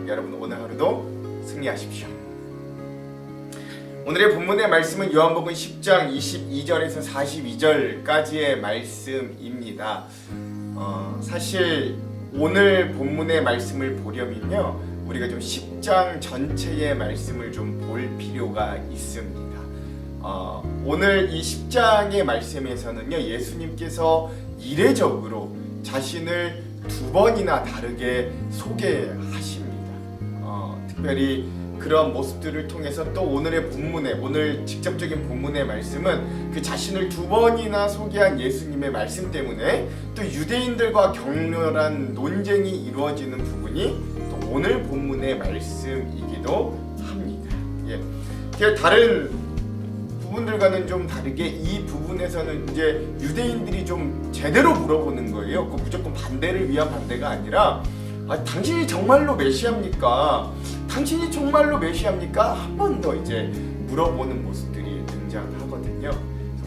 여러분 오늘 하루도 승리하십시오. 오늘의 본문의 말씀은 요한복음 10장 22절에서 42절까지의 말씀입니다. 사실 오늘 본문의 말씀을 보려면요, 우리가 좀 10장 전체의 말씀을 좀 볼 필요가 있습니다. 오늘 이 10장의 말씀에서는요, 예수님께서 이례적으로 자신을 두 번이나 다르게 소개하십니다. 특별히 그런 모습들을 통해서 또 오늘의 본문에, 오늘 직접적인 본문의 말씀은 그 자신을 두 번이나 소개한 예수님의 말씀 때문에 또 유대인들과 격렬한 논쟁이 이루어지는 부분이 또 오늘 본문의 말씀이기도 합니다. 다른 부분들과는 좀 다르게 이 부분에서는 이제 유대인들이 좀 제대로 물어보는 거예요. 그 무조건 반대를 위한 반대가 아니라, 당신이 정말로 메시아입니까? 당신이 정말로 메시아입니까? 한 번 더 이제 물어보는 모습들이 등장하거든요.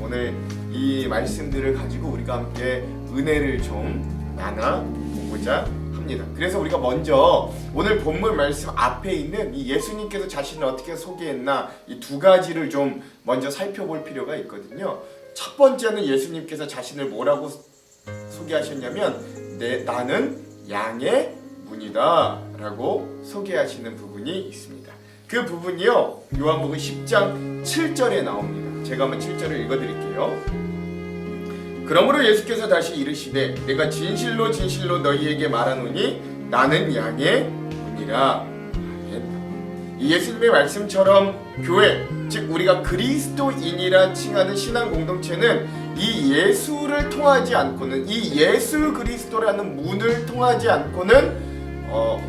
오늘 이 말씀들을 가지고 우리가 함께 은혜를 좀 나눠보고자 합니다. 그래서 우리가 먼저 오늘 본문 말씀 앞에 있는 이 예수님께서 자신을 어떻게 소개했나, 이 두 가지를 좀 먼저 살펴볼 필요가 있거든요. 첫 번째는 예수님께서 자신을 뭐라고 소개하셨냐면, 나는 양의 문이다 라고 소개하시는 부분이 있습니다. 그 부분이요, 요한복음 10장 7절에 나옵니다. 제가 한번 7절을 읽어드릴게요. 그러므로 예수께서 다시 이르시되 내가 진실로 진실로 너희에게 말하노니 나는 양의 문이라. 이 예수님의 말씀처럼 교회, 즉 우리가 그리스도인이라 칭하는 신앙 공동체는 이 예수를 통하지 않고는, 이 예수 그리스도라는 문을 통하지 않고는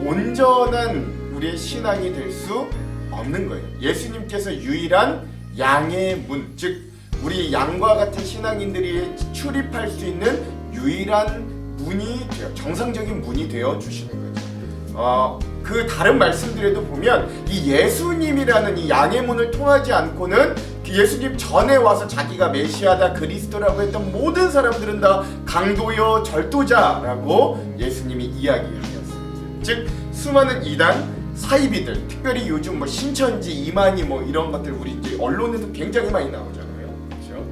온전한 우리의 신앙이 될 수 없는 거예요. 예수님께서 유일한 양의 문, 즉 우리 양과 같은 신앙인들이 출입할 수 있는 유일한 문이 되어, 정상적인 문이 되어 주시는 거죠. 그 다른 말씀들에도 보면 이 예수님이라는 이 양의 문을 통하지 않고는 예수님 전에 와서 자기가 메시아다, 그리스도라고 했던 모든 사람들은 다 강도여 절도자라고 예수님이 이야기하셨습니다. 즉 수많은 이단 사이비들, 특별히 요즘 신천지, 이만희 이런 것들 우리 이제 언론에도 굉장히 많이 나오잖아요. 그렇죠?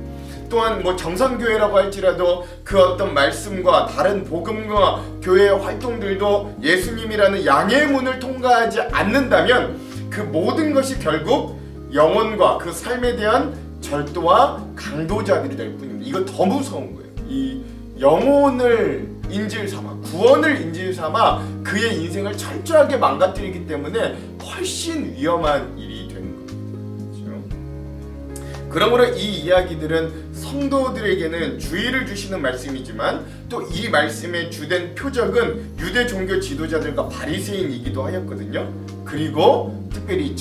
또한 정상교회라고 할지라도 그 어떤 말씀과 다른 복음과 교회의 활동들도 예수님이라는 양의 문을 통과하지 않는다면 그 모든 것이 결국 영혼과 그 삶에 대한 절도와 강도자들이 될 뿐입니다. 이거 더 무서운 거예요. 이 영혼을 인질 삼아, 구원을 인질 삼아 그의 인생을 철저하게 망가뜨리기 때문에 훨씬 위험한 일이 되는 거죠. 그러므로 이 이야기들은 성도들에게는 주의를 주시는 말씀이지만 또 이 말씀의 주된 표적은 유대 종교 지도자들과 바리새인이기도 하였거든요. 그리고 특별히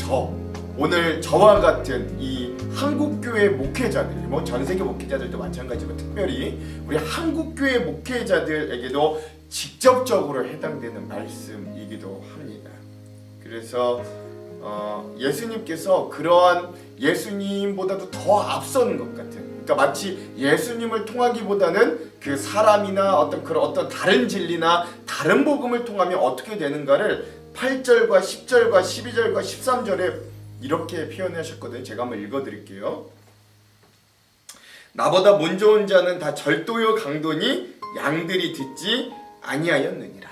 오늘 저와 같은 이 한국교회 목회자들, 전세계 목회자들도 마찬가지고 특별히 우리 한국교회 목회자들에게도 직접적으로 해당되는 말씀이기도 합니다. 그래서 예수님께서 그러한 예수님보다도 더 앞선 것 같은, 그러니까 마치 예수님을 통하기보다는 그 사람이나 어떤 다른 진리나 다른 복음을 통하면 어떻게 되는가를 8절과 10절과 12절과 13절에 이렇게 표현하셨거든요. 제가 한번 읽어드릴게요. 나보다 먼저 온 자는 다 절도요 강도니 양들이 듣지 아니하였느니라.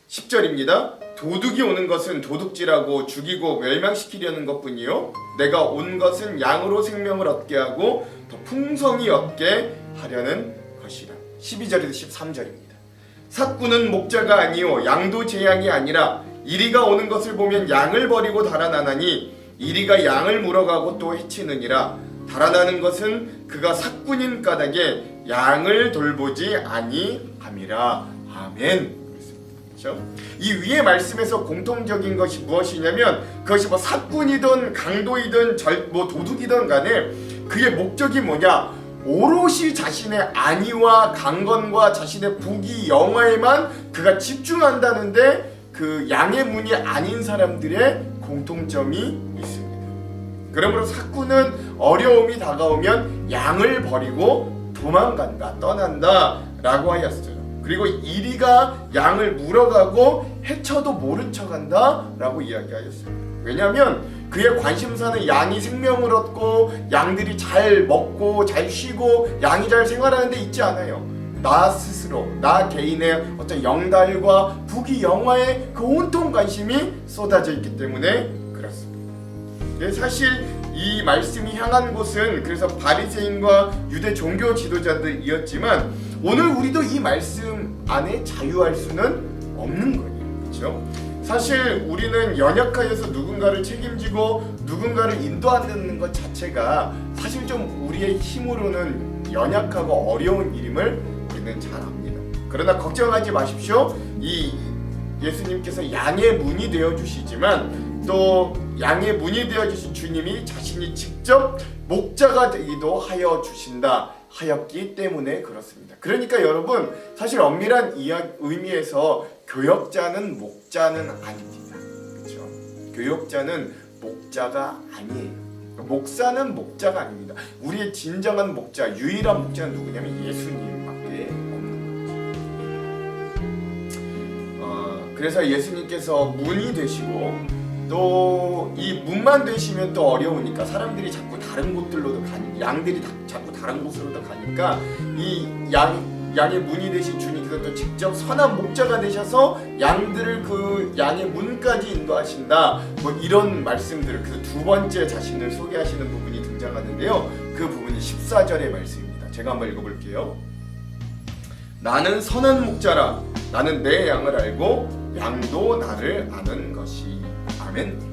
10절입니다. 도둑이 오는 것은 도둑질하고 죽이고 멸망시키려는 것뿐이요 내가 온 것은 양으로 생명을 얻게 하고 더 풍성히 얻게 하려는 것이라. 12절에서 13절입니다. 삭구는 목자가 아니요 양도 제 양이 아니라 이리가 오는 것을 보면 양을 버리고 달아나나니 이리가 양을 물어가고 또 해치느니라. 달아나는 것은 그가 삭군인 까닭에 양을 돌보지 아니함이라. 아멘. 그렇죠? 이 위의 말씀에서 공통적인 것이 무엇이냐면 그것이 삭군이든 강도이든 도둑이든 간에 그의 목적이 뭐냐? 오롯이 자신의 안위와 강건과 자신의 부귀 영화에만 그가 집중한다는데 그 양의 문이 아닌 사람들의 공통점이 있습니다. 그러므로 삭구는 어려움이 다가오면 양을 버리고 도망간다, 떠난다 라고 하였어요. 그리고 이리가 양을 물어가고 해쳐도 모른 척한다 라고 이야기하였습니다. 왜냐하면 그의 관심사는 양이 생명을 얻고 양들이 잘 먹고 잘 쉬고 양이 잘 생활하는 데 있지 않아요. 나 스스로, 나 개인의 어떤 영달과 부귀영화에 그 온통 관심이 쏟아져 있기 때문에 그렇습니다. 사실 이 말씀이 향한 곳은 그래서 바리새인과 유대 종교 지도자들이었지만 오늘 우리도 이 말씀 안에 자유할 수는 없는 거예요. 그렇죠? 사실 우리는 연약하여서 누군가를 책임지고 누군가를 인도하는 것 자체가 사실 좀 우리의 힘으로는 연약하고 어려운 일임을 우리는 잘 압니다. 그러나 걱정하지 마십시오. 이 예수님께서 양의 문이 되어 주시지만 또 양의 문이 되어 주신 주님이 자신이 직접 목자가 되기도 하여 주신다 하였기 때문에 그렇습니다. 그러니까 여러분 사실 엄밀한 의미에서 교역자는 목자는 아닙니다. 그렇죠? 교역자는 목자가 아니에요. 목사는 목자가 아닙니다. 우리의 진정한 목자, 유일한 목자는 누구냐면 예수님밖에 없는 거죠. 그래서 예수님께서 문이 되시고 또 이 문만 되시면 또 어려우니까 사람들이 자꾸 다른 곳들로도 양들이 자꾸 다른 곳으로도 가니까 이 양의 문이 되신 주님께서 또 직접 선한 목자가 되셔서 양들을 그 양의 문까지 인도하신다. 뭐 이런 말씀들을 그 두 번째 자신을 소개하시는 부분이 등장하는데요. 그 부분이 14절의 말씀입니다. 제가 한번 읽어볼게요. 나는 선한 목자라. 나는 내 양을 알고 양도 나를 아는 것이. 아멘.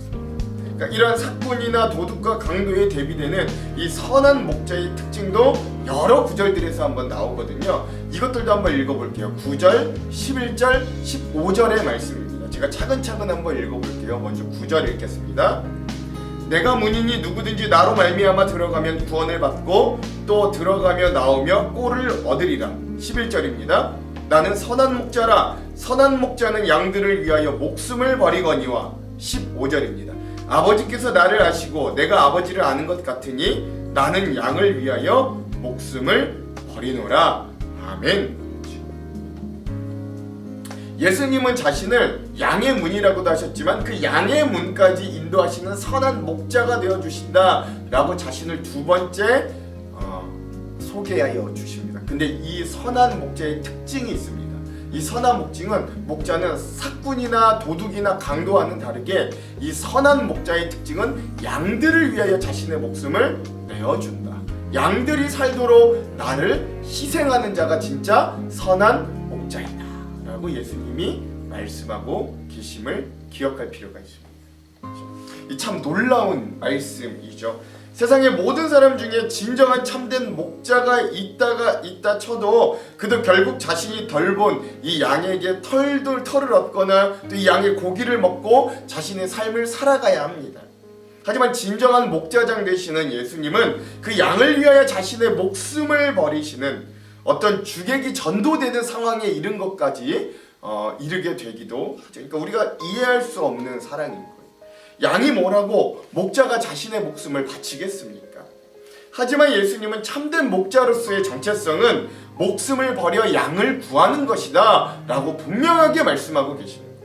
그러니까 이러한 사건이나 도둑과 강도에 대비되는 이 선한 목자의 특징도 여러 구절들에서 한번 나오거든요. 이것들도 한번 읽어볼게요. 9절, 11절, 15절의 말씀입니다. 제가 차근차근 한번 읽어볼게요. 먼저 9절 읽겠습니다. 내가 문이니 누구든지 나로 말미암아 들어가면 구원을 받고 또 들어가며 나오며 꼴을 얻으리라. 11절입니다. 나는 선한 목자라. 선한 목자는 양들을 위하여 목숨을 버리거니와. 15절입니다. 아버지께서 나를 아시고 내가 아버지를 아는 것 같으니 나는 양을 위하여 목숨을 버리노라. 아멘. 예수님은 자신을 양의 문이라고도 하셨지만 그 양의 문까지 인도하시는 선한 목자가 되어주신다 라고 자신을 두 번째 소개하여 주십니다. 근데 이 선한 목자의 특징이 있습니다. 이 선한 목자는 사꾼이나 도둑이나 강도와는 다르게 이 선한 목자의 특징은 양들을 위하여 자신의 목숨을 내어준다. 양들이 살도록 나를 희생하는 자가 진짜 선한 목자이다 라고 예수님이 말씀하고 계심을 기억할 필요가 있습니다. 이 참 놀라운 말씀이죠. 세상의 모든 사람 중에 진정한 참된 목자가 있다 쳐도 그도 결국 자신이 덜 본 이 양에게 털을 얻거나 또 이 양의 고기를 먹고 자신의 삶을 살아가야 합니다. 하지만 진정한 목자장 되시는 예수님은 그 양을 위하여 자신의 목숨을 버리시는 어떤 주객이 전도되는 상황에 이른 것까지 이르게 되기도 하죠. 그러니까 우리가 이해할 수 없는 사랑인 거예요. 양이 뭐라고 목자가 자신의 목숨을 바치겠습니까? 하지만 예수님은 참된 목자로서의 정체성은 목숨을 버려 양을 구하는 것이다 라고 분명하게 말씀하고 계십니다.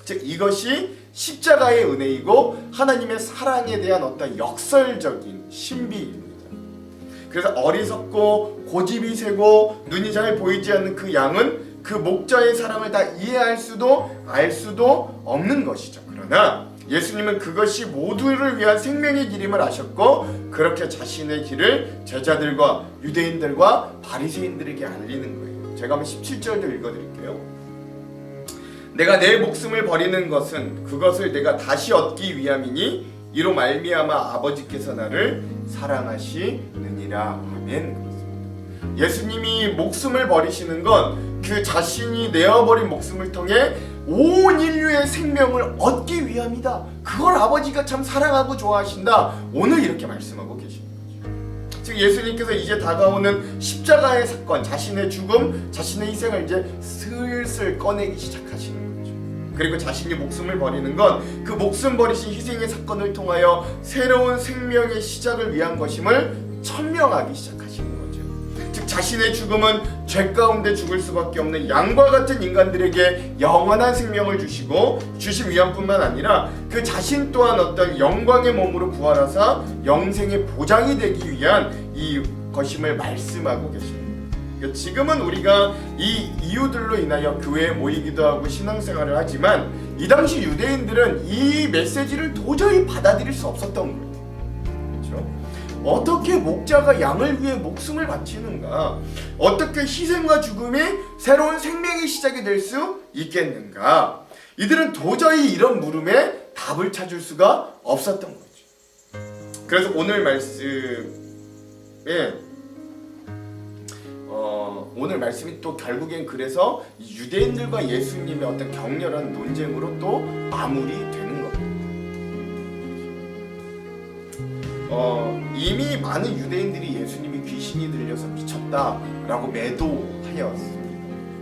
즉 이것이 십자가의 은혜이고 하나님의 사랑에 대한 어떤 역설적인 신비입니다. 그래서 어리석고 고집이 세고 눈이 잘 보이지 않는 그 양은 그 목자의 사랑을 다 이해할 수도 알 수도 없는 것이죠. 그러나 예수님은 그것이 모두를 위한 생명의 길임을 아셨고 그렇게 자신의 길을 제자들과 유대인들과 바리새인들에게 알리는 거예요. 제가 한번 17절도 읽어드릴게요. 내가 내 목숨을 버리는 것은 그것을 내가 다시 얻기 위함이니 이로 말미암아 아버지께서 나를 사랑하시느니라. 아멘. 예수님이 목숨을 버리시는 건 그 자신이 내어버린 목숨을 통해 온 인류의 생명을 얻기 위함이다. 그걸 아버지가 참 사랑하고 좋아하신다. 오늘 이렇게 말씀하고 계십니다. 즉 예수님께서 이제 다가오는 십자가의 사건, 자신의 죽음, 자신의 희생을 이제 슬슬 꺼내기 시작하시는 거죠. 그리고 자신이 목숨을 버리는 건 그 목숨 버리신 희생의 사건을 통하여 새로운 생명의 시작을 위한 것임을 천명하기 시작하시는 거죠. 즉 즉 자신의 죽음은 죄 가운데 죽을 수밖에 없는 양과 같은 인간들에게 영원한 생명을 주시고 주신 위함뿐만 아니라 그 자신 또한 어떤 영광의 몸으로 부활하사 영생의 보장이 되기 위한 이 것임을 말씀하고 계십니다. 그러니까 지금은 우리가 이 이유들로 인하여 교회에 모이기도 하고 신앙생활을 하지만 이 당시 유대인들은 이 메시지를 도저히 받아들일 수 없었던 거예요. 그렇죠? 어떻게 목자가 양을 위해 목숨을 바치는가? 어떻게 희생과 죽음이 새로운 생명의 시작이 될 수 있겠는가? 이들은 도저히 이런 물음에 답을 찾을 수가 없었던 거죠. 그래서 오늘 말씀이 또 결국엔 그래서 유대인들과 예수님의 어떤 격렬한 논쟁으로 또 마무리되는 겁니다. 이미 많은 유대인들이 예수님이 귀신이 들려서 미쳤다라고 매도하였습니다.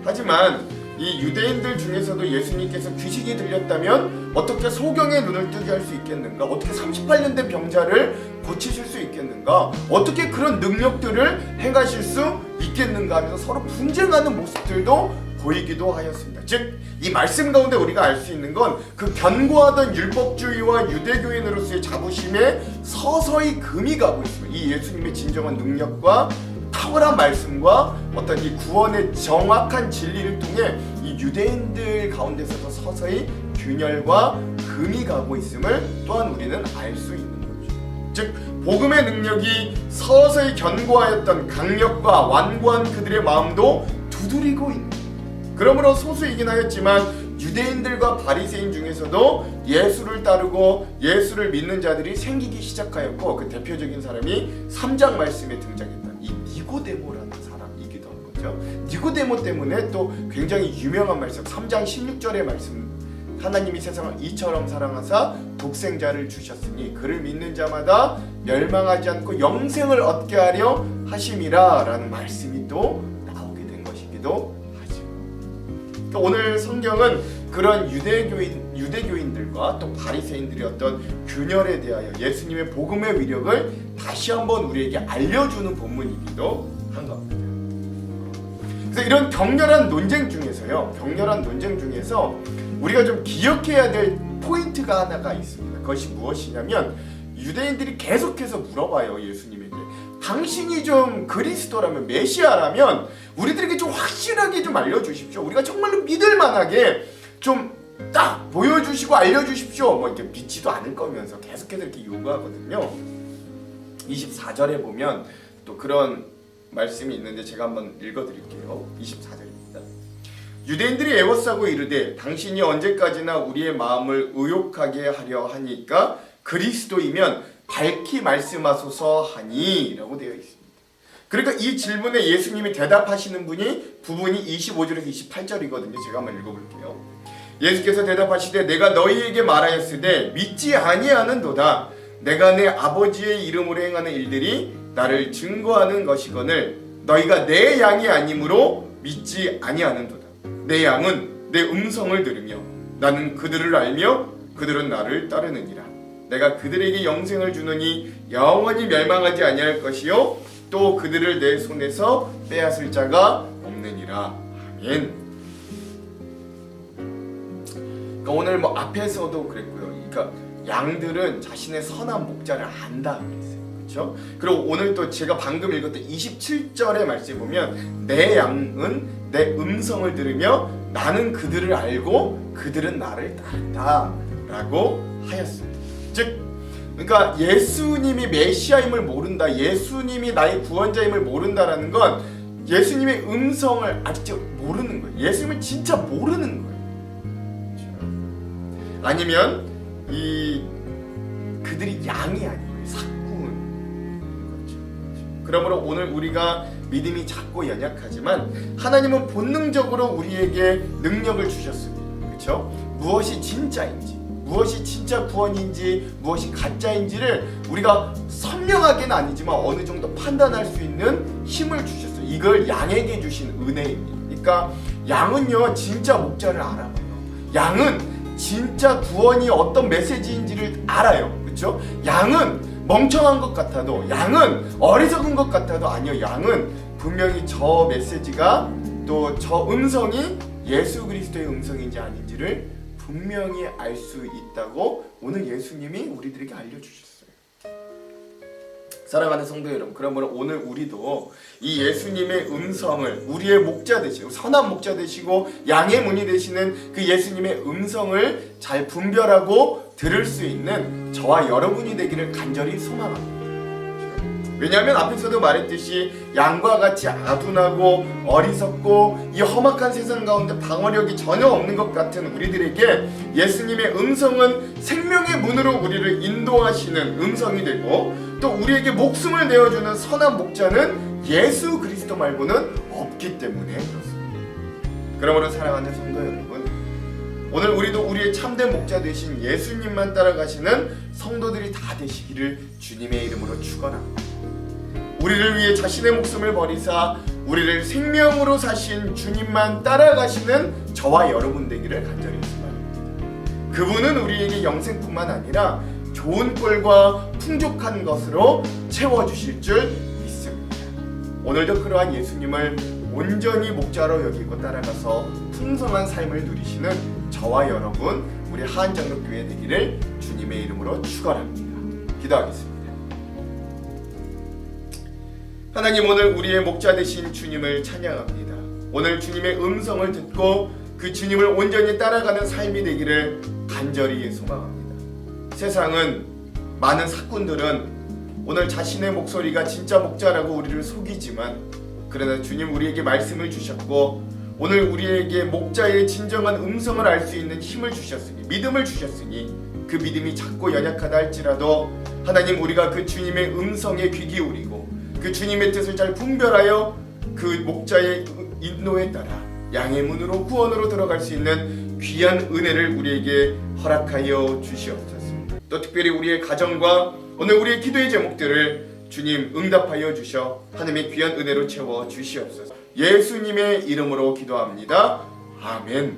하지만 이 유대인들 중에서도 예수님께서 귀신이 들렸다면 어떻게 소경의 눈을 뜨게 할 수 있겠는가? 어떻게 38년 된 병자를 고치실 수 있겠는가? 어떻게 그런 능력들을 행하실 수 있겠는가 하면서 서로 분쟁하는 모습들도 보이기도 하였습니다. 즉, 이 말씀 가운데 우리가 알 수 있는 건 그 견고하던 율법주의와 유대교인으로서의 자부심에 서서히 금이 가고 있습니다. 이 예수님의 진정한 능력과 탁월한 말씀과 어떤 이 구원의 정확한 진리를 통해 이 유대인들 가운데서도 서서히 균열과 금이 가고 있음을 또한 우리는 알 수 있는 거죠. 즉, 복음의 능력이 서서히 견고하였던 강력과 완고한 그들의 마음도 두드리고 있는 거예요. 그러므로 소수이긴 하였지만 유대인들과 바리새인 중에서도 예수를 따르고 예수를 믿는 자들이 생기기 시작하였고, 그 대표적인 사람이 3장 말씀에 등장했던 이 니고데모라는 사람이기도 한 거죠. 니고데모 때문에 또 굉장히 유명한 말씀, 3장 16절의 말씀, 하나님이 세상을 이처럼 사랑하사 독생자를 주셨으니 그를 믿는 자마다 멸망하지 않고 영생을 얻게 하려 하심이라 라는 말씀이 또 나오게 된 것이기도 하죠. 그러니까 오늘 성경은 그런 유대교인들과 또 바리새인들의 어떤 균열에 대하여 예수님의 복음의 위력을 다시 한번 우리에게 알려주는 본문이기도 한 겁니다. 그래서 이런 격렬한 논쟁 중에서 우리가 좀 기억해야 될 포인트가 하나가 있습니다. 그것이 무엇이냐면 유대인들이 계속해서 물어봐요, 예수님에게. 당신이 좀 그리스도라면, 메시아라면 우리들에게 좀 확실하게 좀 알려주십시오. 우리가 정말로 믿을 만하게 좀 딱 보여주시고 알려주십시오. 뭐 이렇게 믿지도 않을 거면서 계속해서 이렇게 요구하거든요. 24절에 보면 또 그런 말씀이 있는데 제가 한번 읽어드릴게요. 24절입니다. 유대인들이 애워싸고 이르되 당신이 언제까지나 우리의 마음을 의욕하게 하려 하니까 그리스도이면 밝히 말씀하소서 하니 라고 되어 있습니다. 그러니까 이 질문에 예수님이 대답하시는 부분이 25절에서 28절이거든요. 제가 한번 읽어볼게요. 예수께서 대답하시되 내가 너희에게 말하였으되 믿지 아니하는도다. 내가 내 아버지의 이름으로 행하는 일들이 나를 증거하는 것이거늘 너희가 내 양이 아니므로 믿지 아니하는도다. 내 양은 내 음성을 들으며 나는 그들을 알며 그들은 나를 따르느니라. 내가 그들에게 영생을 주느니 영원히 멸망하지 아니할 것이요 또 그들을 내 손에서 빼앗을 자가 없느니라. 아멘. 그러니까 오늘 뭐 앞에서도 그랬고요. 그러니까 양들은 자신의 선한 목자를 안다 그랬어요. 그렇죠? 그리고 오늘 또 제가 방금 읽었던 27절의 말씀에 보면 내 양은 내 음성을 들으며 나는 그들을 알고 그들은 나를 따른다 라고 하였습니다. 즉 그러니까 예수님이 메시아임을 모른다, 예수님이 나의 구원자임을 모른다라는 건 예수님의 음성을 아직 모르는 거예요. 예수님을 진짜 모르는 거예요. 그렇죠? 아니면 그들이 양이 아니고 삭구인 거죠. 그러므로 오늘 우리가 믿음이 작고 연약하지만 하나님은 본능적으로 우리에게 능력을 주셨습니다. 그렇죠? 무엇이 진짜인지, 무엇이 진짜 구원인지, 무엇이 가짜인지를 우리가 선명하게는 아니지만 어느 정도 판단할 수 있는 힘을 주셨어요. 이걸 양에게 주신 은혜입니다. 그러니까 양은요 진짜 목자를 알아봐요. 양은 진짜 구원이 어떤 메시지인지를 알아요. 그렇죠? 양은 멍청한 것 같아도, 양은 어리석은 것 같아도 아니요, 양은 분명히 저 메시지가 또 저 음성이 예수 그리스도의 음성인지 아닌지를 분명히 알 수 있다고 오늘 예수님이 우리들에게 알려주셨어요. 사랑하는 성도 여러분, 그러므로 오늘 우리도 이 예수님의 음성을 우리의 목자 되시고 선한 목자 되시고 양의 문이 되시는 그 예수님의 음성을 잘 분별하고 들을 수 있는 저와 여러분이 되기를 간절히 소망합니다. 왜냐하면 앞에서도 말했듯이 양과 같이 아둔하고 어리석고 이 험악한 세상 가운데 방어력이 전혀 없는 것 같은 우리들에게 예수님의 음성은 생명의 문으로 우리를 인도하시는 음성이 되고, 또 우리에게 목숨을 내어주는 선한 목자는 예수 그리스도 말고는 없기 때문에 그렇습니다. 그러므로 사랑하는 성도 여러분, 오늘 우리도 우리의 참된 목자 되신 예수님만 따라가시는 성도들이 다 되시기를 주님의 이름으로 축원합니다. 우리를 위해 자신의 목숨을 버리사 우리를 생명으로 사신 주님만 따라가시는 저와 여러분 되기를 간절히 소망합니다. 그분은 우리에게 영생뿐만 아니라 좋은 꼴과 풍족한 것으로 채워주실 줄 믿습니다. 오늘도 그러한 예수님을 온전히 목자로 여기고 따라가서 풍성한 삶을 누리시는 저와 여러분, 우리 하안장로교회 되기를 주님의 이름으로 축원합니다. 기도하겠습니다. 하나님, 오늘 우리의 목자 되신 주님을 찬양합니다. 오늘 주님의 음성을 듣고 그 주님을 온전히 따라가는 삶이 되기를 간절히 소망합니다. 세상은, 많은 사꾼들은 오늘 자신의 목소리가 진짜 목자라고 우리를 속이지만, 그러나 주님 우리에게 말씀을 주셨고 오늘 우리에게 목자의 진정한 음성을 알 수 있는 힘을 주셨으니, 믿음을 주셨으니, 그 믿음이 작고 연약하다 할지라도 하나님, 우리가 그 주님의 음성에 귀 기울이고 그 주님의 뜻을 잘 분별하여 그 목자의 인도에 따라 양의 문으로 구원으로 들어갈 수 있는 귀한 은혜를 우리에게 허락하여 주시옵소서. 또 특별히 우리의 가정과 오늘 우리의 기도의 제목들을 주님 응답하여 주셔 하나님의 귀한 은혜로 채워 주시옵소서. 예수님의 이름으로 기도합니다. 아멘.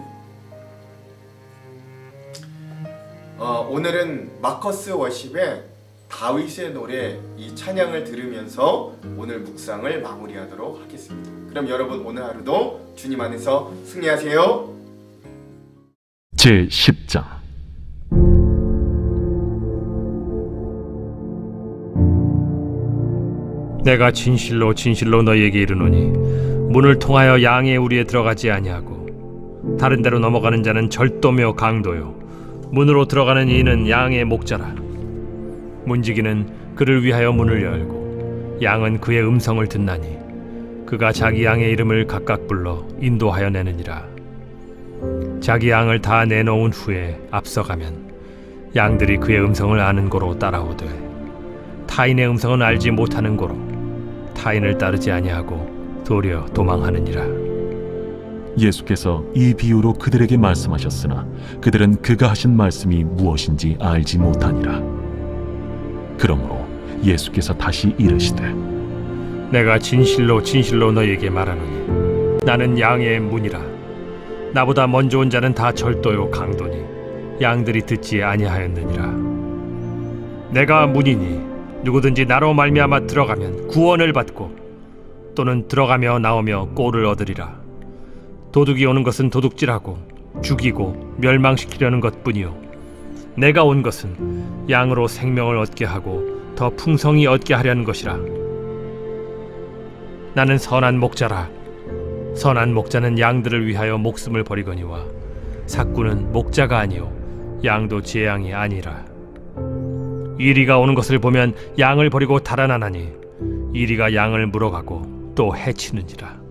오늘은 마커스 워십의 다윗의 노래, 이 찬양을 들으면서 오늘 묵상을 마무리하도록 하겠습니다. 그럼 여러분, 오늘 하루도 주님 안에서 승리하세요. 제10장 내가 진실로 진실로 너희에게 이르노니 문을 통하여 양의 우리에 들어가지 아니하고 다른 데로 넘어가는 자는 절도며 강도요 문으로 들어가는 이는 양의 목자라. 문지기는 그를 위하여 문을 열고 양은 그의 음성을 듣나니 그가 자기 양의 이름을 각각 불러 인도하여 내느니라. 자기 양을 다 내놓은 후에 앞서가면 양들이 그의 음성을 아는 고로 따라오되 타인의 음성은 알지 못하는 고로 타인을 따르지 아니하고 도리어 도망하느니라. 예수께서 이 비유로 그들에게 말씀하셨으나 그들은 그가 하신 말씀이 무엇인지 알지 못하니라. 그러므로 예수께서 다시 이르시되 내가 진실로 진실로 너희에게 말하노니 나는 양의 문이라. 나보다 먼저 온 자는 다 절도요 강도니 양들이 듣지 아니하였느니라. 내가 문이니 누구든지 나로 말미암아 들어가면 구원을 받고 또는 들어가며 나오며 꼴을 얻으리라. 도둑이 오는 것은 도둑질하고 죽이고 멸망시키려는 것뿐이요 내가 온 것은 양으로 생명을 얻게 하고 더 풍성히 얻게 하려는 것이라. 나는 선한 목자라. 선한 목자는 양들을 위하여 목숨을 버리거니와 삭구는 목자가 아니요 양도 제 양이 아니라. 이리가 오는 것을 보면 양을 버리고 달아나나니 이리가 양을 물어가고 또 해치는지라.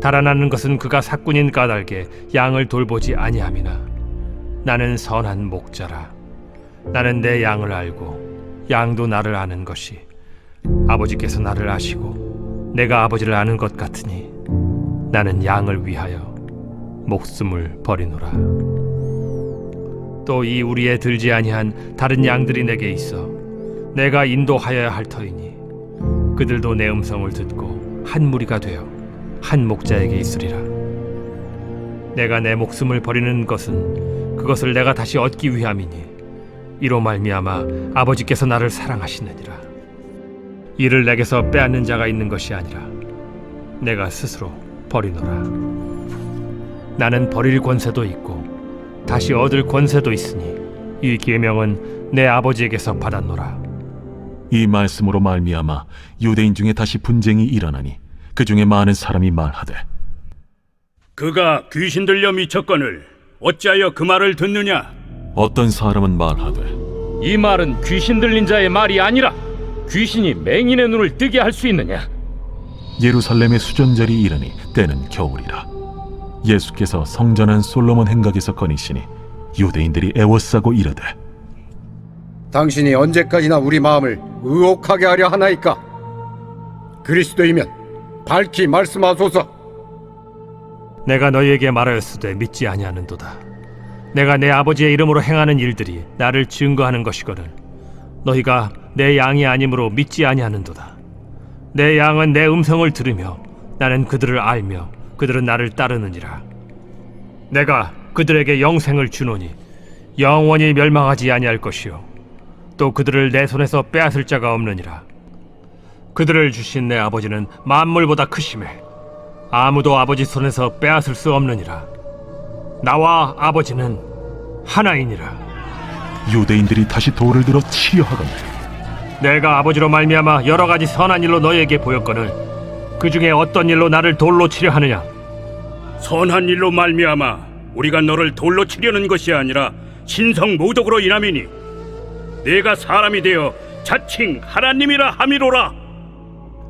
달아나는 것은 그가 삭군인 까닭에 양을 돌보지 아니함이나 나는 선한 목자라. 나는 내 양을 알고 양도 나를 아는 것이 아버지께서 나를 아시고 내가 아버지를 아는 것 같으니 나는 양을 위하여 목숨을 버리노라. 또 이 우리에 들지 아니한 다른 양들이 내게 있어 내가 인도하여야 할 터이니 그들도 내 음성을 듣고 한 무리가 되어 한 목자에게 있으리라. 내가 내 목숨을 버리는 것은 그것을 내가 다시 얻기 위함이니 이로 말미암아 아버지께서 나를 사랑하시느니라. 이를 내게서 빼앗는 자가 있는 것이 아니라 내가 스스로 버리노라. 나는 버릴 권세도 있고 다시 얻을 권세도 있으니 이 계명은 내 아버지에게서 받았노라. 이 말씀으로 말미암아 유대인 중에 다시 분쟁이 일어나니 그 중에 많은 사람이 말하되 그가 귀신 들려 미쳤거늘 어찌하여 그 말을 듣느냐? 어떤 사람은 말하되 이 말은 귀신 들린 자의 말이 아니라 귀신이 맹인의 눈을 뜨게 할 수 있느냐? 예루살렘의 수전절이 이르니 때는 겨울이라. 예수께서 성전한 솔로몬 행각에서 거니시니 유대인들이 애워싸고 이르되 당신이 언제까지나 우리 마음을 의혹하게 하려 하나이까? 그리스도이면 밝히 말씀하소서. 내가 너희에게 말하였으되 믿지 아니하는도다. 내가 내 아버지의 이름으로 행하는 일들이 나를 증거하는 것이거늘 너희가 내 양이 아니므로 믿지 아니하는도다. 내 양은 내 음성을 들으며 나는 그들을 알며 그들은 나를 따르느니라. 내가 그들에게 영생을 주노니 영원히 멸망하지 아니할 것이요 또 그들을 내 손에서 빼앗을 자가 없느니라. 그들을 주신 내 아버지는 만물보다 크심에 아무도 아버지 손에서 빼앗을 수 없느니라. 나와 아버지는 하나이니라. 유대인들이 다시 돌을 들어 치려 하거늘 내가 아버지로 말미암아 여러 가지 선한 일로 너희에게 보였거늘 그 중에 어떤 일로 나를 돌로 치려 하느냐? 선한 일로 말미암아 우리가 너를 돌로 치려는 것이 아니라 신성 모독으로 인함이니 내가 사람이 되어 자칭 하나님이라 함이로라.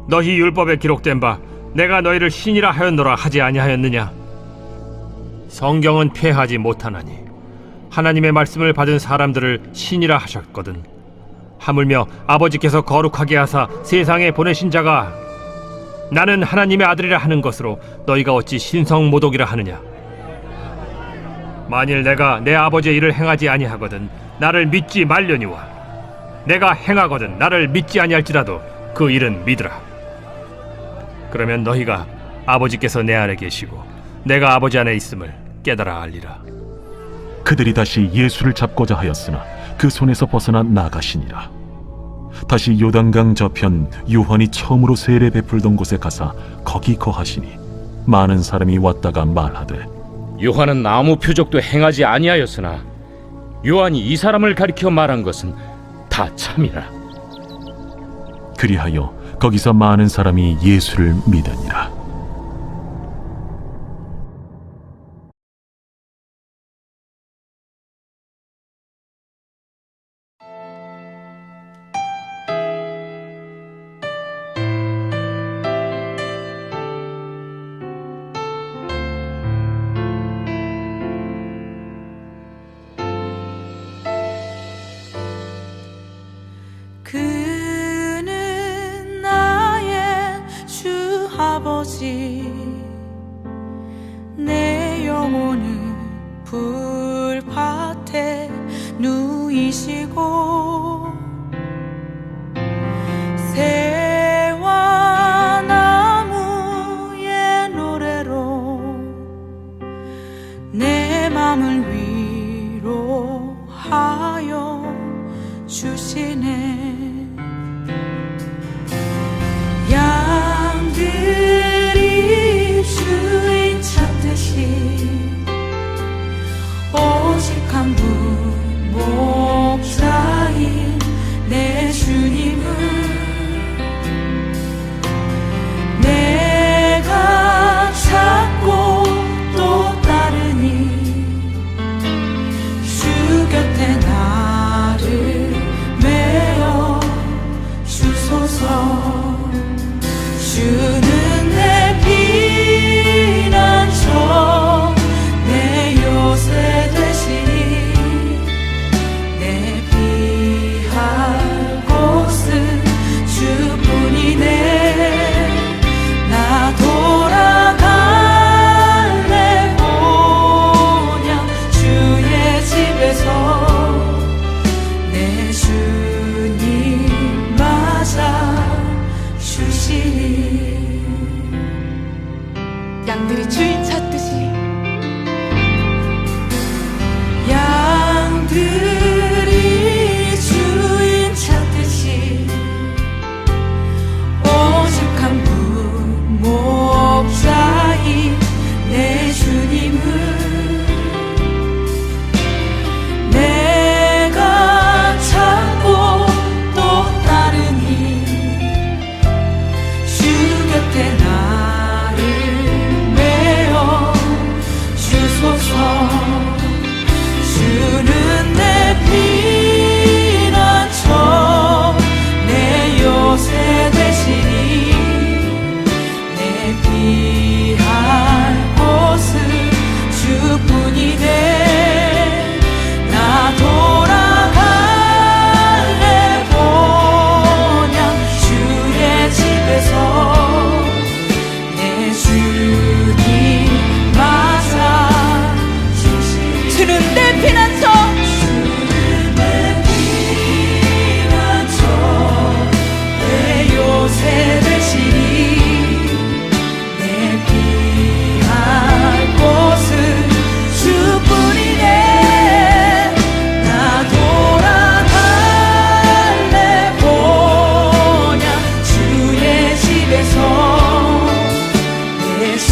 너희 율법에 기록된 바 내가 너희를 신이라 하였노라 하지 아니하였느냐? 성경은 폐하지 못하나니 하나님의 말씀을 받은 사람들을 신이라 하셨거든. 하물며 아버지께서 거룩하게 하사 세상에 보내신 자가 나는 하나님의 아들이라 하는 것으로 너희가 어찌 신성 모독이라 하느냐? 만일 내가 내 아버지의 일을 행하지 아니하거든 나를 믿지 말려니와 내가 행하거든 나를 믿지 아니할지라도 그 일은 믿으라. 그러면 너희가 아버지께서 내 안에 계시고 내가 아버지 안에 있음을 깨달아 알리라. 그들이 다시 예수를 잡고자 하였으나 그 손에서 벗어나 나가시니라. 다시 요단강 저편 요한이 처음으로 세례 베풀던 곳에 가사 거기 거하시니 많은 사람이 왔다가 말하되 요한은 아무 표적도 행하지 아니하였으나 요한이 이 사람을 가리켜 말한 것은 다 참이라. 그리하여 거기서 많은 사람이 예수를 믿으니라. 그는 나의 주 아버지 내 영혼을 불밭에 누이시고 새와 나무의 노래로 내 맘을 위로하여 주시네. 양들이 주인 찾듯이 오직 한 분 목자인 내 주님을 내가 찾고 또 따르니 주 곁에 나를 메어 주소서. 주는 내 피난처 내 요새 되시니 내 피할 곳은 주뿐이네. 나 돌아갈래 본향 주의 집에서 내 주님 맞아 주시니. 양들이 주인 찾듯이 양들이 주인 찾듯이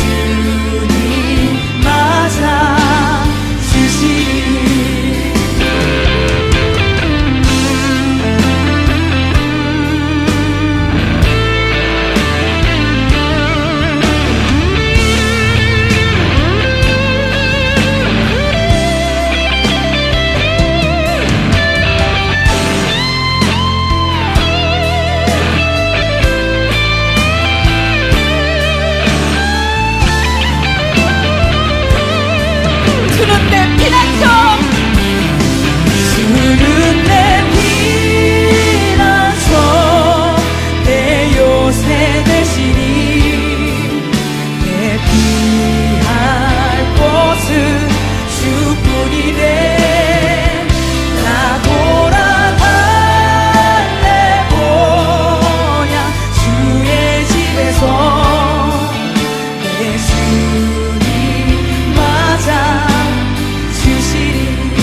주님 맞아 주시리. 주는 내 피난처 주는 내 피난처 내 요새 되시니 내 피할 곳은 주뿐이네. 나 돌아갈래 보냐 주의 집에서 내 주님 맞아 주시리.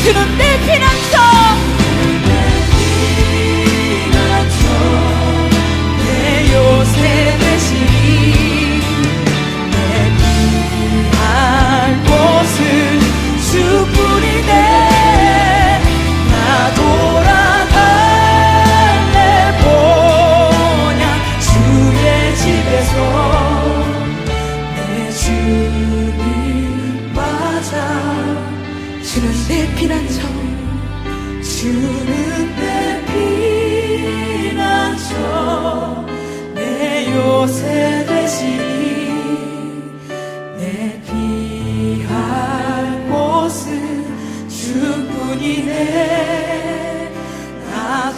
주는 내 피난처 내 요새 되시니 내 피할 곳은 주뿐이네. 나 돌아갈래 보냐 주의 집에서 내 주님 맞아. 주는 내 피난처 주는 내 피난처 내 요새 되시니 내 피할 곳은 주뿐이네. 나